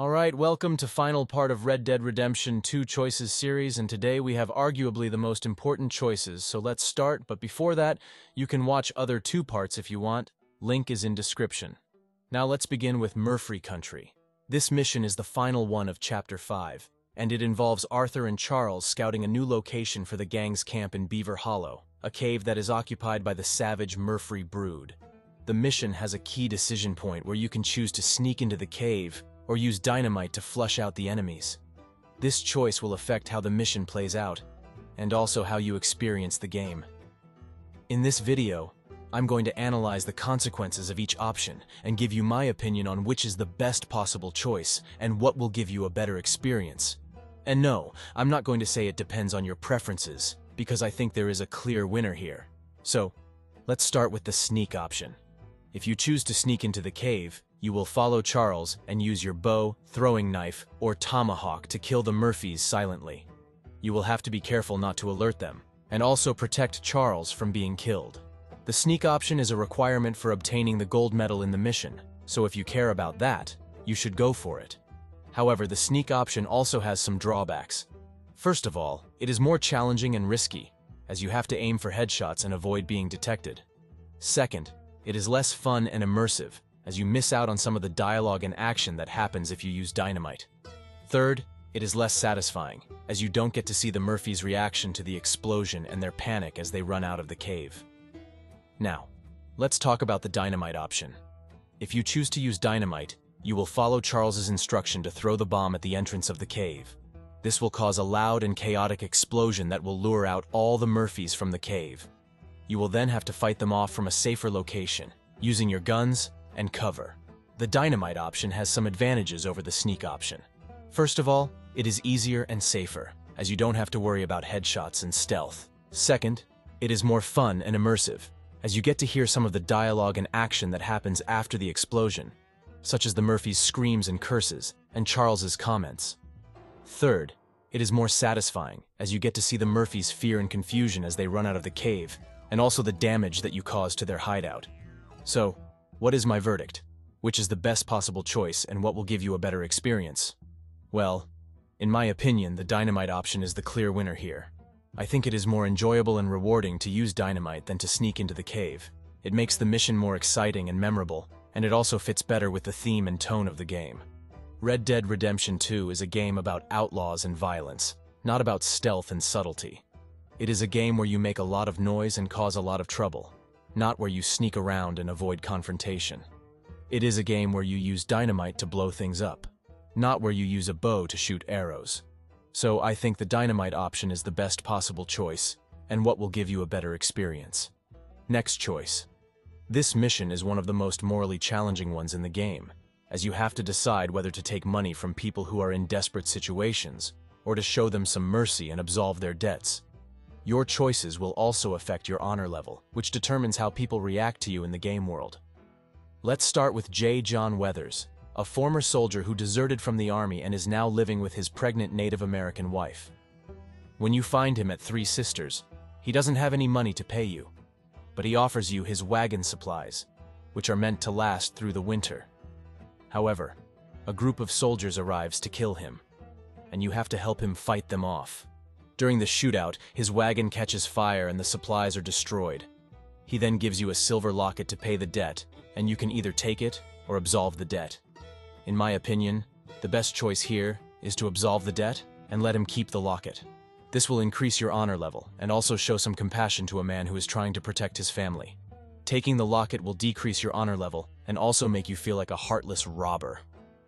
Alright, welcome to final part of Red Dead Redemption 2 Choices series, and today we have arguably the most important choices, so let's start, but before that, you can watch other 2 parts if you want. Link is in description. Now let's begin with Murphy Country. This mission is the final one of Chapter 5, and it involves Arthur and Charles scouting a new location for the gang's camp in Beaver Hollow, a cave that is occupied by the savage Murphy brood. The mission has a key decision point where you can choose to sneak into the cave or use dynamite to flush out the enemies. This choice will affect how the mission plays out, and also how you experience the game. In this video, I'm going to analyze the consequences of each option and give you my opinion on which is the best possible choice and what will give you a better experience. And no, I'm not going to say it depends on your preferences, because I think there is a clear winner here. So, let's start with the sneak option. If you choose to sneak into the cave, you will follow Charles and use your bow, throwing knife, or tomahawk to kill the Murphys silently. You will have to be careful not to alert them, and also protect Charles from being killed. The sneak option is a requirement for obtaining the gold medal in the mission, so if you care about that, you should go for it. However, the sneak option also has some drawbacks. First of all, it is more challenging and risky, as you have to aim for headshots and avoid being detected. Second, it is less fun and immersive, as you miss out on some of the dialogue and action that happens if you use dynamite. Third, it is less satisfying, as you don't get to see the Murphys' reaction to the explosion and their panic as they run out of the cave. Now, let's talk about the dynamite option. If you choose to use dynamite, you will follow Charles's instruction to throw the bomb at the entrance of the cave. This will cause a loud and chaotic explosion that will lure out all the Murphys from the cave. You will then have to fight them off from a safer location, using your guns and cover. The dynamite option has some advantages over the sneak option. First of all, it is easier and safer, as you don't have to worry about headshots and stealth. Second, it is more fun and immersive, as you get to hear some of the dialogue and action that happens after the explosion, such as the Murphys' screams and curses, and Charles's comments. Third, it is more satisfying, as you get to see the Murphys' fear and confusion as they run out of the cave, and also the damage that you cause to their hideout. So, what is my verdict? Which is the best possible choice and what will give you a better experience? Well, in my opinion, the dynamite option is the clear winner here. I think it is more enjoyable and rewarding to use dynamite than to sneak into the cave. It makes the mission more exciting and memorable, and it also fits better with the theme and tone of the game. Red Dead Redemption 2 is a game about outlaws and violence, not about stealth and subtlety. It is a game where you make a lot of noise and cause a lot of trouble, not where you sneak around and avoid confrontation. It is a game where you use dynamite to blow things up, not where you use a bow to shoot arrows. So I think the dynamite option is the best possible choice, and what will give you a better experience. Next choice. This mission is one of the most morally challenging ones in the game, as you have to decide whether to take money from people who are in desperate situations, or to show them some mercy and absolve their debts. Your choices will also affect your honor level, which determines how people react to you in the game world. Let's start with J. John Weathers, a former soldier who deserted from the army and is now living with his pregnant Native American wife. When you find him at Three Sisters, he doesn't have any money to pay you, but he offers you his wagon supplies, which are meant to last through the winter. However, a group of soldiers arrives to kill him, and you have to help him fight them off. During the shootout, his wagon catches fire and the supplies are destroyed. He then gives you a silver locket to pay the debt, and you can either take it or absolve the debt. In my opinion, the best choice here is to absolve the debt and let him keep the locket. This will increase your honor level and also show some compassion to a man who is trying to protect his family. Taking the locket will decrease your honor level and also make you feel like a heartless robber.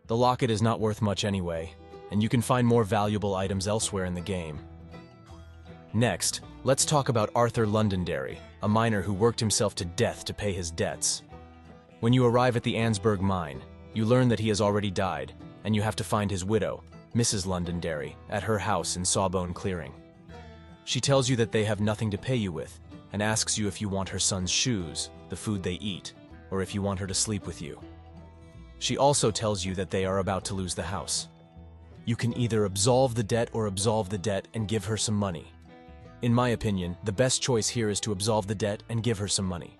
The locket is not worth much anyway, and you can find more valuable items elsewhere in the game. Next, let's talk about Arthur Londonderry, a miner who worked himself to death to pay his debts. When you arrive at the Ansburg mine, you learn that he has already died, and you have to find his widow, Mrs. Londonderry, at her house in Sawbone Clearing. She tells you that they have nothing to pay you with, and asks you if you want her son's shoes, the food they eat, or if you want her to sleep with you. She also tells you that they are about to lose the house. You can either absolve the debt or absolve the debt and give her some money. In my opinion, the best choice here is to absolve the debt and give her some money.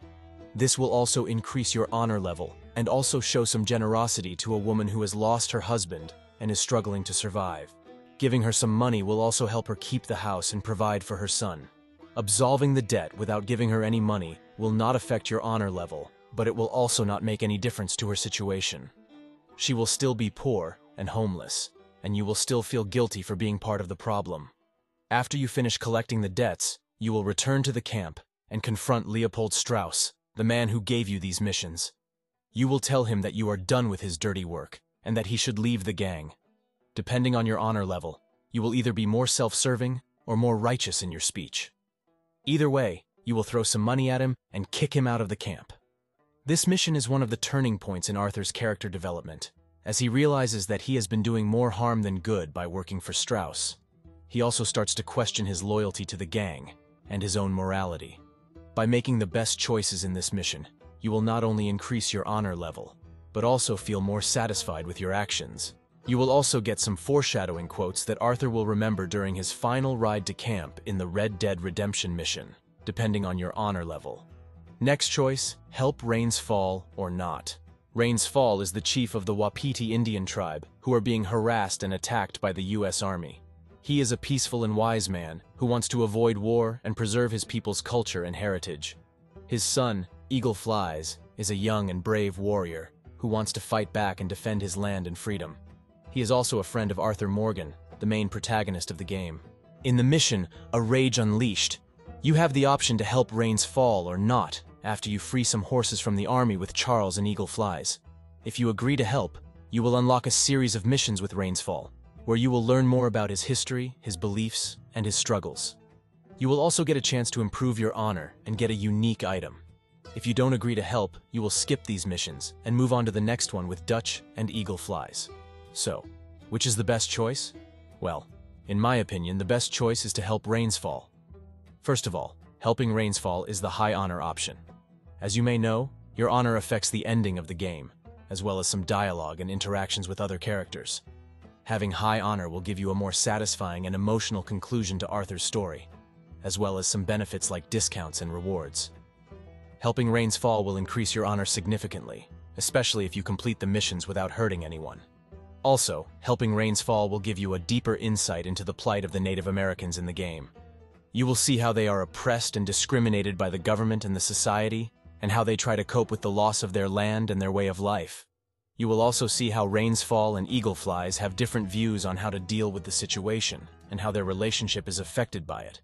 This will also increase your honor level and also show some generosity to a woman who has lost her husband and is struggling to survive. Giving her some money will also help her keep the house and provide for her son. Absolving the debt without giving her any money will not affect your honor level, but it will also not make any difference to her situation. She will still be poor and homeless, and you will still feel guilty for being part of the problem. After you finish collecting the debts, you will return to the camp and confront Leopold Strauss, the man who gave you these missions. You will tell him that you are done with his dirty work and that he should leave the gang. Depending on your honor level, you will either be more self-serving or more righteous in your speech. Either way, you will throw some money at him and kick him out of the camp. This mission is one of the turning points in Arthur's character development, as he realizes that he has been doing more harm than good by working for Strauss. He also starts to question his loyalty to the gang and his own morality. By making the best choices in this mission, you will not only increase your honor level, but also feel more satisfied with your actions. You will also get some foreshadowing quotes that Arthur will remember during his final ride to camp in the Red Dead Redemption mission, depending on your honor level. Next choice, help Rains Fall or not. Rains Fall is the chief of the Wapiti Indian tribe, who are being harassed and attacked by the U.S. Army. He is a peaceful and wise man who wants to avoid war and preserve his people's culture and heritage. His son, Eagle Flies, is a young and brave warrior who wants to fight back and defend his land and freedom. He is also a friend of Arthur Morgan, the main protagonist of the game. In the mission, A Rage Unleashed, you have the option to help Rains Fall or not after you free some horses from the army with Charles and Eagle Flies. If you agree to help, you will unlock a series of missions with Rains Fall, where you will learn more about his history, his beliefs, and his struggles. You will also get a chance to improve your honor and get a unique item. If you don't agree to help, you will skip these missions and move on to the next one with Dutch and Eagle Flies. So, which is the best choice? Well, in my opinion, the best choice is to help Rains Fall. First of all, helping Rains Fall is the high honor option. As you may know, your honor affects the ending of the game, as well as some dialogue and interactions with other characters. Having high honor will give you a more satisfying and emotional conclusion to Arthur's story, as well as some benefits like discounts and rewards. Helping Rains Fall will increase your honor significantly, especially if you complete the missions without hurting anyone. Also, helping Rains Fall will give you a deeper insight into the plight of the Native Americans in the game. You will see how they are oppressed and discriminated by the government and the society, and how they try to cope with the loss of their land and their way of life. You will also see how Rains Fall and Eagle Flies have different views on how to deal with the situation, and how their relationship is affected by it.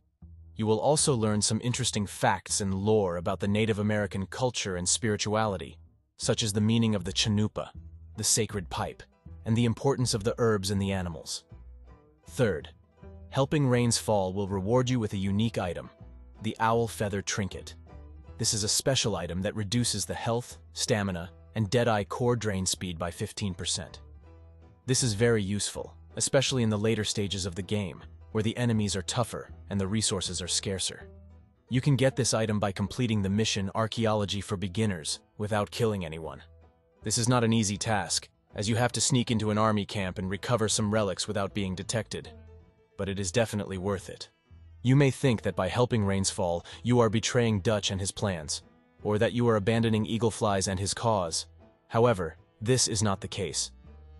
You will also learn some interesting facts and lore about the Native American culture and spirituality, such as the meaning of the chanupa, the sacred pipe, and the importance of the herbs and the animals. Third, helping Rains Fall will reward you with a unique item, the Owl Feather Trinket. This is a special item that reduces the health, stamina, and Deadeye core drain speed by 15%. This is very useful, especially in the later stages of the game, where the enemies are tougher and the resources are scarcer. You can get this item by completing the mission Archaeology for Beginners without killing anyone. This is not an easy task, as you have to sneak into an army camp and recover some relics without being detected. But it is definitely worth it. You may think that by helping Rains Fall, you are betraying Dutch and his plans, or that you are abandoning Eagle Flies and his cause. However, this is not the case.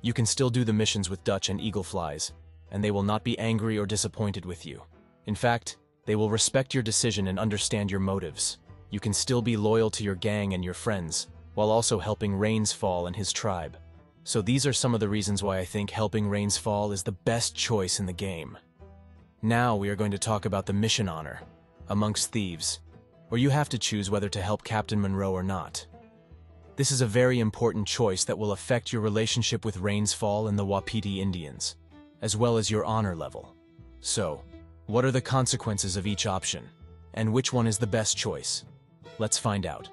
You can still do the missions with Dutch and Eagle Flies, and they will not be angry or disappointed with you. In fact, they will respect your decision and understand your motives. You can still be loyal to your gang and your friends, while also helping Rains Fall and his tribe. So these are some of the reasons why I think helping Rains Fall is the best choice in the game. Now we are going to talk about the mission honor, Amongst Thieves, where you have to choose whether to help Captain Monroe or not. This is a very important choice that will affect your relationship with Rains Fall and the Wapiti Indians, as well as your honor level. So, what are the consequences of each option, and which one is the best choice? Let's find out.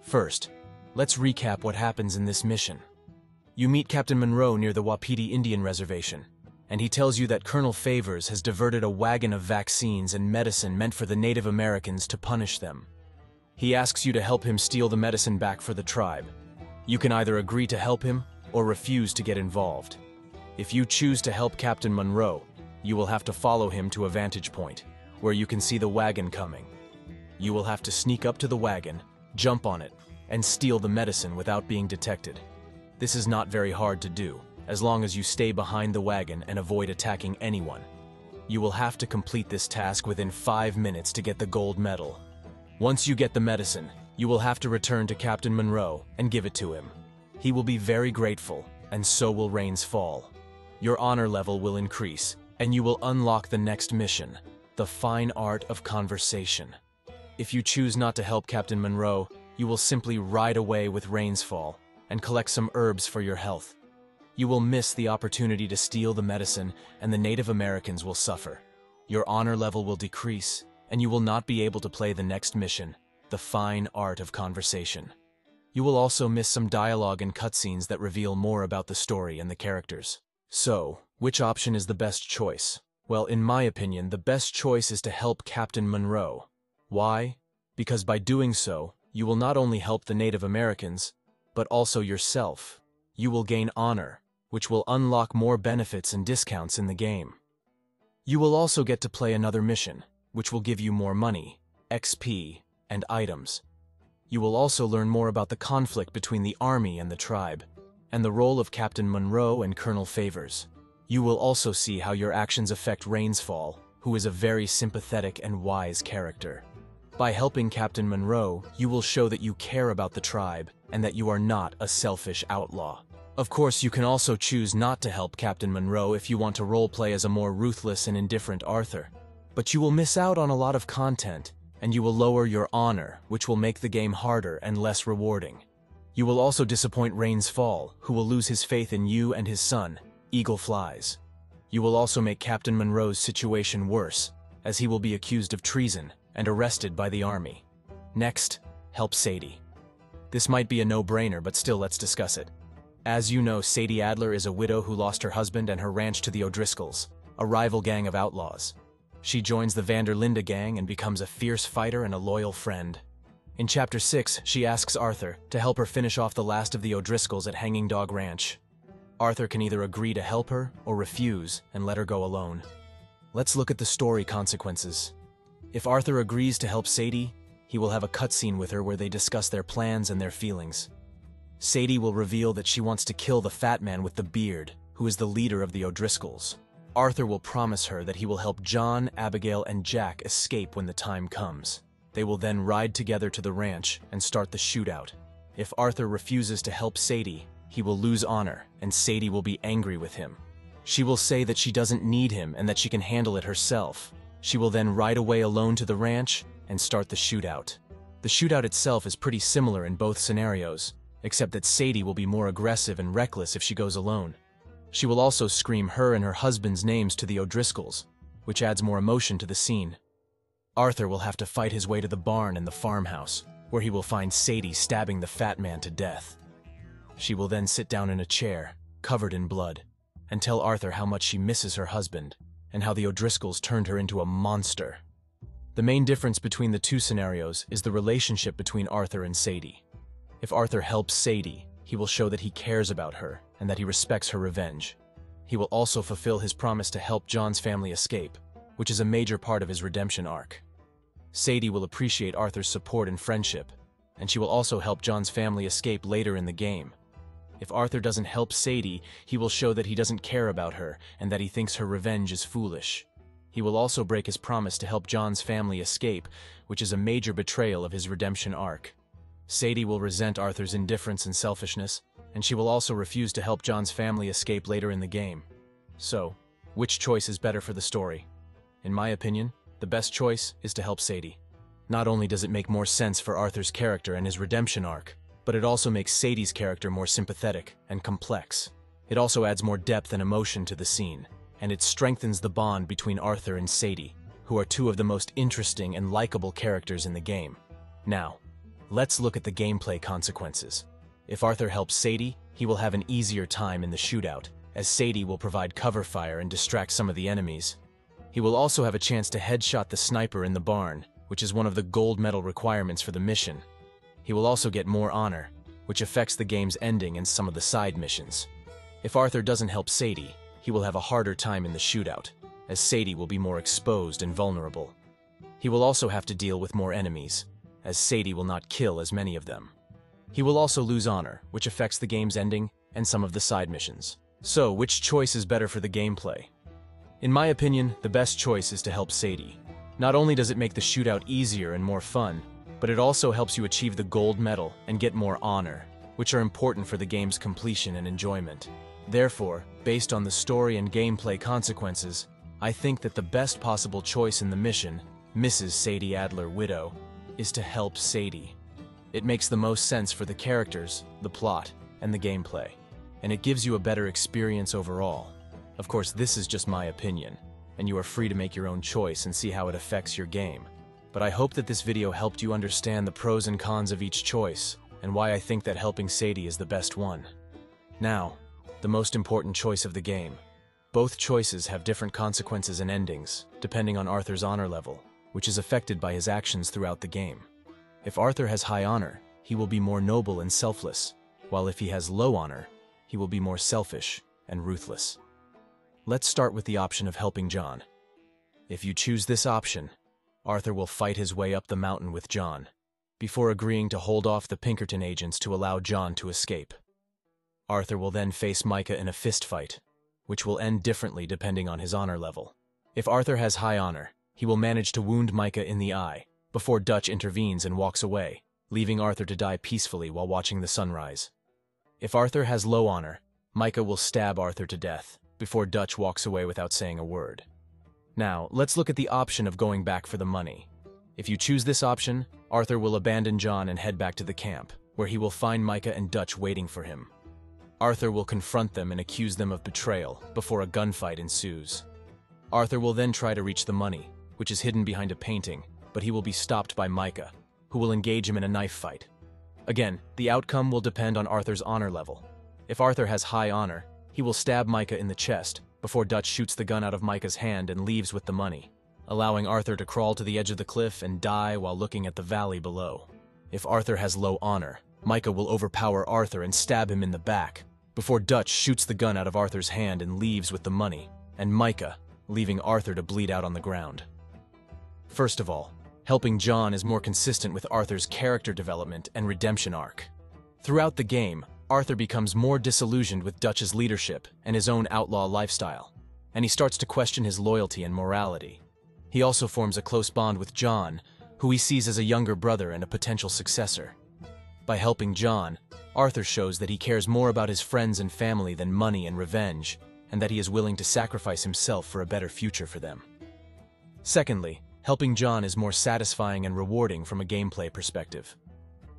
First, let's recap what happens in this mission. You meet Captain Monroe near the Wapiti Indian Reservation, and he tells you that Colonel Favors has diverted a wagon of vaccines and medicine meant for the Native Americans to punish them. He asks you to help him steal the medicine back for the tribe. You can either agree to help him or refuse to get involved. If you choose to help Captain Monroe, you will have to follow him to a vantage point, where you can see the wagon coming. You will have to sneak up to the wagon, jump on it, and steal the medicine without being detected. This is not very hard to do, as long as you stay behind the wagon and avoid attacking anyone. You will have to complete this task within 5 minutes to get the gold medal. Once you get the medicine, you will have to return to Captain Monroe and give it to him. He will be very grateful, and so will Rain's Fall. Your honor level will increase, and you will unlock the next mission, the fine art of conversation. If you choose not to help Captain Monroe, you will simply ride away with Rain's Fall and collect some herbs for your health. You will miss the opportunity to steal the medicine, and the Native Americans will suffer. Your honor level will decrease, and you will not be able to play the next mission, the fine art of conversation. You will also miss some dialogue and cutscenes that reveal more about the story and the characters. So, which option is the best choice? Well, in my opinion, the best choice is to help Captain Monroe. Why? Because by doing so, you will not only help the Native Americans, but also yourself. You will gain honor, which will unlock more benefits and discounts in the game. You will also get to play another mission, which will give you more money, XP, and items. You will also learn more about the conflict between the army and the tribe, and the role of Captain Monroe and Colonel Favors. You will also see how your actions affect Rain's Fall, who is a very sympathetic and wise character. By helping Captain Monroe, you will show that you care about the tribe and that you are not a selfish outlaw. Of course, you can also choose not to help Captain Monroe if you want to roleplay as a more ruthless and indifferent Arthur. But you will miss out on a lot of content, and you will lower your honor, which will make the game harder and less rewarding. You will also disappoint Rain's Fall, who will lose his faith in you and his son, Eagle Flies. You will also make Captain Monroe's situation worse, as he will be accused of treason and arrested by the army. Next, help Sadie. This might be a no-brainer, but still, let's discuss it. As you know, Sadie Adler is a widow who lost her husband and her ranch to the O'Driscolls, a rival gang of outlaws. She joins the Vanderlinde gang and becomes a fierce fighter and a loyal friend. In Chapter 6, she asks Arthur to help her finish off the last of the O'Driscolls at Hanging Dog Ranch. Arthur can either agree to help her or refuse and let her go alone. Let's look at the story consequences. If Arthur agrees to help Sadie, he will have a cutscene with her where they discuss their plans and their feelings. Sadie will reveal that she wants to kill the fat man with the beard, who is the leader of the O'Driscolls. Arthur will promise her that he will help John, Abigail, and Jack escape when the time comes. They will then ride together to the ranch and start the shootout. If Arthur refuses to help Sadie, he will lose honor, and Sadie will be angry with him. She will say that she doesn't need him and that she can handle it herself. She will then ride away alone to the ranch and start the shootout. The shootout itself is pretty similar in both scenarios, except that Sadie will be more aggressive and reckless if she goes alone. She will also scream her and her husband's names to the O'Driscolls, which adds more emotion to the scene. Arthur will have to fight his way to the barn and the farmhouse, where he will find Sadie stabbing the fat man to death. She will then sit down in a chair, covered in blood, and tell Arthur how much she misses her husband, and how the O'Driscolls turned her into a monster. The main difference between the two scenarios is the relationship between Arthur and Sadie. If Arthur helps Sadie, he will show that he cares about her and that he respects her revenge. He will also fulfill his promise to help John's family escape, which is a major part of his redemption arc. Sadie will appreciate Arthur's support and friendship, and she will also help John's family escape later in the game. If Arthur doesn't help Sadie, he will show that he doesn't care about her and that he thinks her revenge is foolish. He will also break his promise to help John's family escape, which is a major betrayal of his redemption arc. Sadie will resent Arthur's indifference and selfishness, and she will also refuse to help John's family escape later in the game. So, which choice is better for the story? In my opinion, the best choice is to help Sadie. Not only does it make more sense for Arthur's character and his redemption arc, but it also makes Sadie's character more sympathetic and complex. It also adds more depth and emotion to the scene, and it strengthens the bond between Arthur and Sadie, who are two of the most interesting and likable characters in the game. Now, let's look at the gameplay consequences. If Arthur helps Sadie, he will have an easier time in the shootout, as Sadie will provide cover fire and distract some of the enemies. He will also have a chance to headshot the sniper in the barn, which is one of the gold medal requirements for the mission. He will also get more honor, which affects the game's ending and some of the side missions. If Arthur doesn't help Sadie, he will have a harder time in the shootout, as Sadie will be more exposed and vulnerable. He will also have to deal with more enemies, as Sadie will not kill as many of them. He will also lose honor, which affects the game's ending and some of the side missions. So, which choice is better for the gameplay? In my opinion, the best choice is to help Sadie. Not only does it make the shootout easier and more fun, but it also helps you achieve the gold medal and get more honor, which are important for the game's completion and enjoyment. Therefore, based on the story and gameplay consequences, I think that the best possible choice in the mission, Mrs. Sadie Adler Widow, is to help Sadie. It makes the most sense for the characters, the plot, and the gameplay, and it gives you a better experience overall. Of course, this is just my opinion, and you are free to make your own choice and see how it affects your game. But I hope that this video helped you understand the pros and cons of each choice, and why I think that helping Sadie is the best one. Now, the most important choice of the game. Both choices have different consequences and endings, depending on Arthur's honor level, which is affected by his actions throughout the game. If Arthur has high honor, he will be more noble and selfless, while if he has low honor, he will be more selfish and ruthless. Let's start with the option of helping John. If you choose this option, Arthur will fight his way up the mountain with John, before agreeing to hold off the Pinkerton agents to allow John to escape. Arthur will then face Micah in a fist fight, which will end differently depending on his honor level. If Arthur has high honor, he will manage to wound Micah in the eye, before Dutch intervenes and walks away, leaving Arthur to die peacefully while watching the sunrise. If Arthur has low honor, Micah will stab Arthur to death, before Dutch walks away without saying a word. Now, let's look at the option of going back for the money. If you choose this option, Arthur will abandon John and head back to the camp, where he will find Micah and Dutch waiting for him. Arthur will confront them and accuse them of betrayal before a gunfight ensues. Arthur will then try to reach the money, which is hidden behind a painting, but he will be stopped by Micah, who will engage him in a knife fight. Again, the outcome will depend on Arthur's honor level. If Arthur has high honor, he will stab Micah in the chest before Dutch shoots the gun out of Micah's hand and leaves with the money, allowing Arthur to crawl to the edge of the cliff and die while looking at the valley below. If Arthur has low honor, Micah will overpower Arthur and stab him in the back, before Dutch shoots the gun out of Arthur's hand and leaves with the money, and Micah, leaving Arthur to bleed out on the ground. First of all, helping John is more consistent with Arthur's character development and redemption arc. Throughout the game, Arthur becomes more disillusioned with Dutch's leadership and his own outlaw lifestyle, and he starts to question his loyalty and morality. He also forms a close bond with John, who he sees as a younger brother and a potential successor. By helping John, Arthur shows that he cares more about his friends and family than money and revenge, and that he is willing to sacrifice himself for a better future for them. Secondly, helping John is more satisfying and rewarding from a gameplay perspective.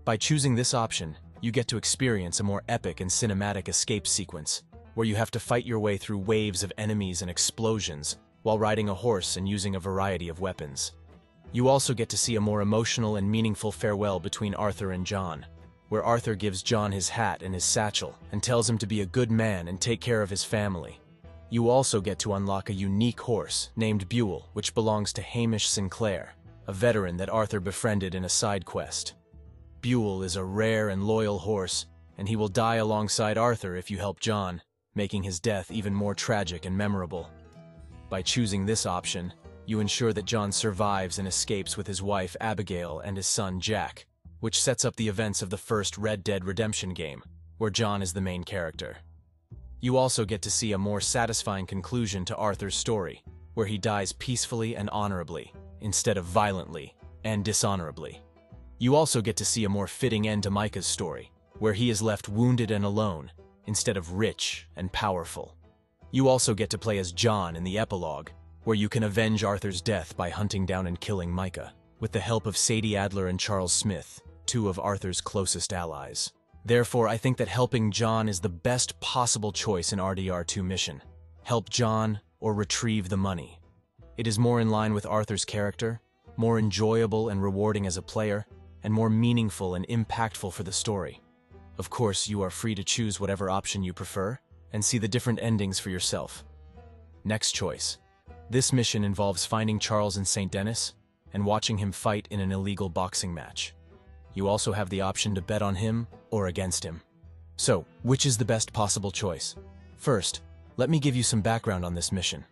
By choosing this option, you get to experience a more epic and cinematic escape sequence, where you have to fight your way through waves of enemies and explosions while riding a horse and using a variety of weapons. You also get to see a more emotional and meaningful farewell between Arthur and John, where Arthur gives John his hat and his satchel and tells him to be a good man and take care of his family. You also get to unlock a unique horse named Buell, which belongs to Hamish Sinclair, a veteran that Arthur befriended in a side quest. Buell is a rare and loyal horse, and he will die alongside Arthur if you help John, making his death even more tragic and memorable. By choosing this option, you ensure that John survives and escapes with his wife Abigail and his son Jack, which sets up the events of the first Red Dead Redemption game, where John is the main character. You also get to see a more satisfying conclusion to Arthur's story, where he dies peacefully and honorably, instead of violently and dishonorably. You also get to see a more fitting end to Micah's story, where he is left wounded and alone, instead of rich and powerful. You also get to play as John in the epilogue, where you can avenge Arthur's death by hunting down and killing Micah, with the help of Sadie Adler and Charles Smith, two of Arthur's closest allies. Therefore, I think that helping John is the best possible choice in RDR2 mission. Help John or retrieve the money. It is more in line with Arthur's character, more enjoyable and rewarding as a player, and more meaningful and impactful for the story. Of course, you are free to choose whatever option you prefer and see the different endings for yourself. Next choice. This mission involves finding Charles in St. Denis and watching him fight in an illegal boxing match. You also have the option to bet on him or against him. So, which is the best possible choice? First, let me give you some background on this mission.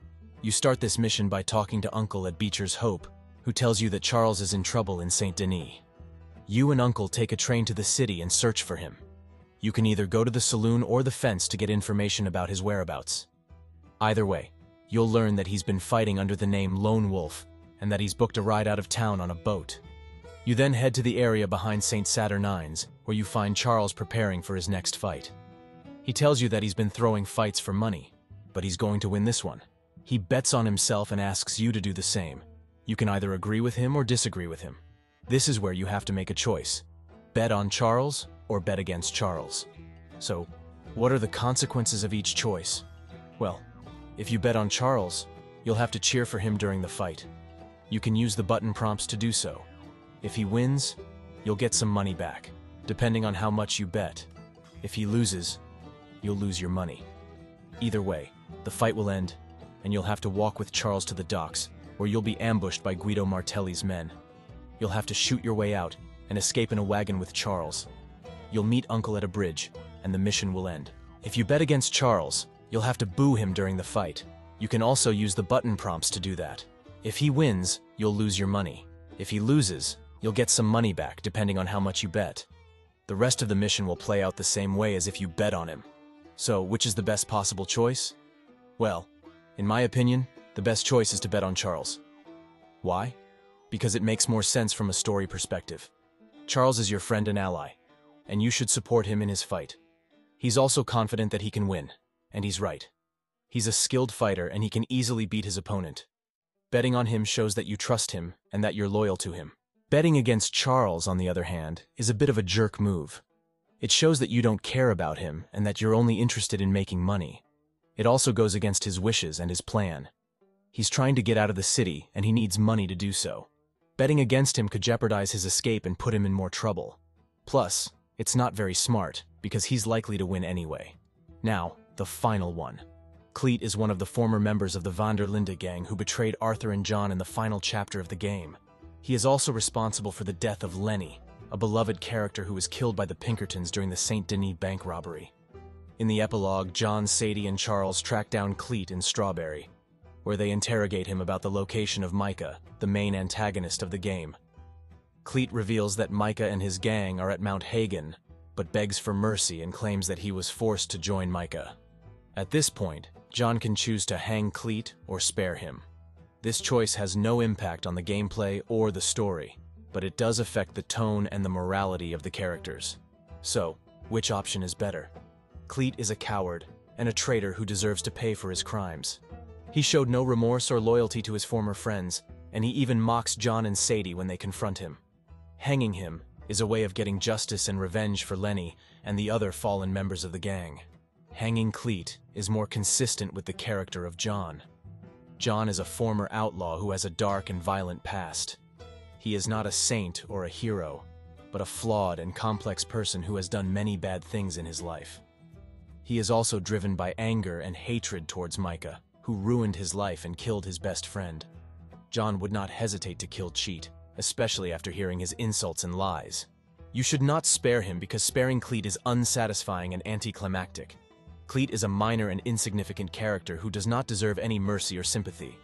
You start this mission by talking to Uncle at Beecher's Hope, who tells you that Charles is in trouble in St. Denis. You and Uncle take a train to the city and search for him. You can either go to the saloon or the fence to get information about his whereabouts. Either way, you'll learn that he's been fighting under the name Lone Wolf and that he's booked a ride out of town on a boat. You then head to the area behind St. Saturnine's, where you find Charles preparing for his next fight. He tells you that he's been throwing fights for money, but he's going to win this one. He bets on himself and asks you to do the same. You can either agree with him or disagree with him. This is where you have to make a choice. Bet on Charles or bet against Charles. So, what are the consequences of each choice? Well, if you bet on Charles, you'll have to cheer for him during the fight. You can use the button prompts to do so. If he wins, you'll get some money back, depending on how much you bet. If he loses, you'll lose your money. Either way, the fight will end, and you'll have to walk with Charles to the docks, where you'll be ambushed by Guido Martelli's men. You'll have to shoot your way out and escape in a wagon with Charles. You'll meet Uncle at a bridge, and the mission will end. If you bet against Charles, you'll have to boo him during the fight. You can also use the button prompts to do that. If he wins, you'll lose your money. If he loses, you'll get some money back, depending on how much you bet. The rest of the mission will play out the same way as if you bet on him. So, which is the best possible choice? Well, in my opinion, the best choice is to bet on Charles. Why? Because it makes more sense from a story perspective. Charles is your friend and ally, and you should support him in his fight. He's also confident that he can win, and he's right. He's a skilled fighter and he can easily beat his opponent. Betting on him shows that you trust him and that you're loyal to him. Betting against Charles, on the other hand, is a bit of a jerk move. It shows that you don't care about him and that you're only interested in making money. It also goes against his wishes and his plan. He's trying to get out of the city and he needs money to do so. Betting against him could jeopardize his escape and put him in more trouble. Plus, it's not very smart because he's likely to win anyway. Now, the final one. Cleet is one of the former members of the Van der Linde gang who betrayed Arthur and John in the final chapter of the game. He is also responsible for the death of Lenny, a beloved character who was killed by the Pinkertons during the Saint Denis bank robbery. In the epilogue, John, Sadie, and Charles track down Cleet in Strawberry, where they interrogate him about the location of Micah, the main antagonist of the game. Cleet reveals that Micah and his gang are at Mount Hagen, but begs for mercy and claims that he was forced to join Micah. At this point, John can choose to hang Cleet or spare him. This choice has no impact on the gameplay or the story, but it does affect the tone and the morality of the characters. So, which option is better? Cleet is a coward and a traitor who deserves to pay for his crimes. He showed no remorse or loyalty to his former friends, and he even mocks John and Sadie when they confront him. Hanging him is a way of getting justice and revenge for Lenny and the other fallen members of the gang. Hanging Cleet is more consistent with the character of John. John is a former outlaw who has a dark and violent past. He is not a saint or a hero, but a flawed and complex person who has done many bad things in his life. He is also driven by anger and hatred towards Micah, who ruined his life and killed his best friend. John would not hesitate to kill Cheat, especially after hearing his insults and lies. You should not spare him because sparing Cleet is unsatisfying and anticlimactic. Cleet is a minor and insignificant character who does not deserve any mercy or sympathy.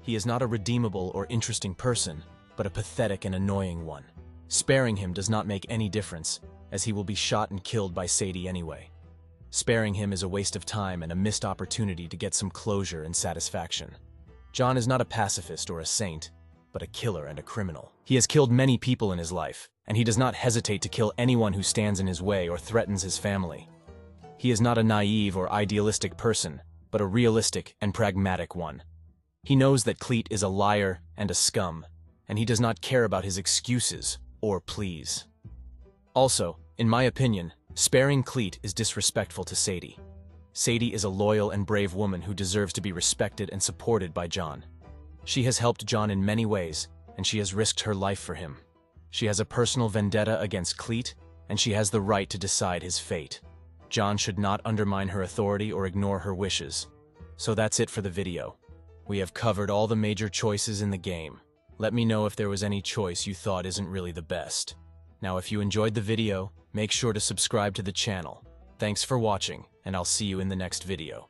He is not a redeemable or interesting person, but a pathetic and annoying one. Sparing him does not make any difference, as he will be shot and killed by Sadie anyway. Sparing him is a waste of time and a missed opportunity to get some closure and satisfaction. John is not a pacifist or a saint, but a killer and a criminal. He has killed many people in his life, and he does not hesitate to kill anyone who stands in his way or threatens his family. He is not a naive or idealistic person, but a realistic and pragmatic one. He knows that Cleet is a liar and a scum, and he does not care about his excuses or pleas. Also, in my opinion, sparing Cleet is disrespectful to Sadie. Sadie is a loyal and brave woman who deserves to be respected and supported by John. She has helped John in many ways, and she has risked her life for him. She has a personal vendetta against Cleet, and she has the right to decide his fate. John should not undermine her authority or ignore her wishes. So that's it for the video. We have covered all the major choices in the game. Let me know if there was any choice you thought isn't really the best. Now, if you enjoyed the video, make sure to subscribe to the channel. Thanks for watching, and I'll see you in the next video.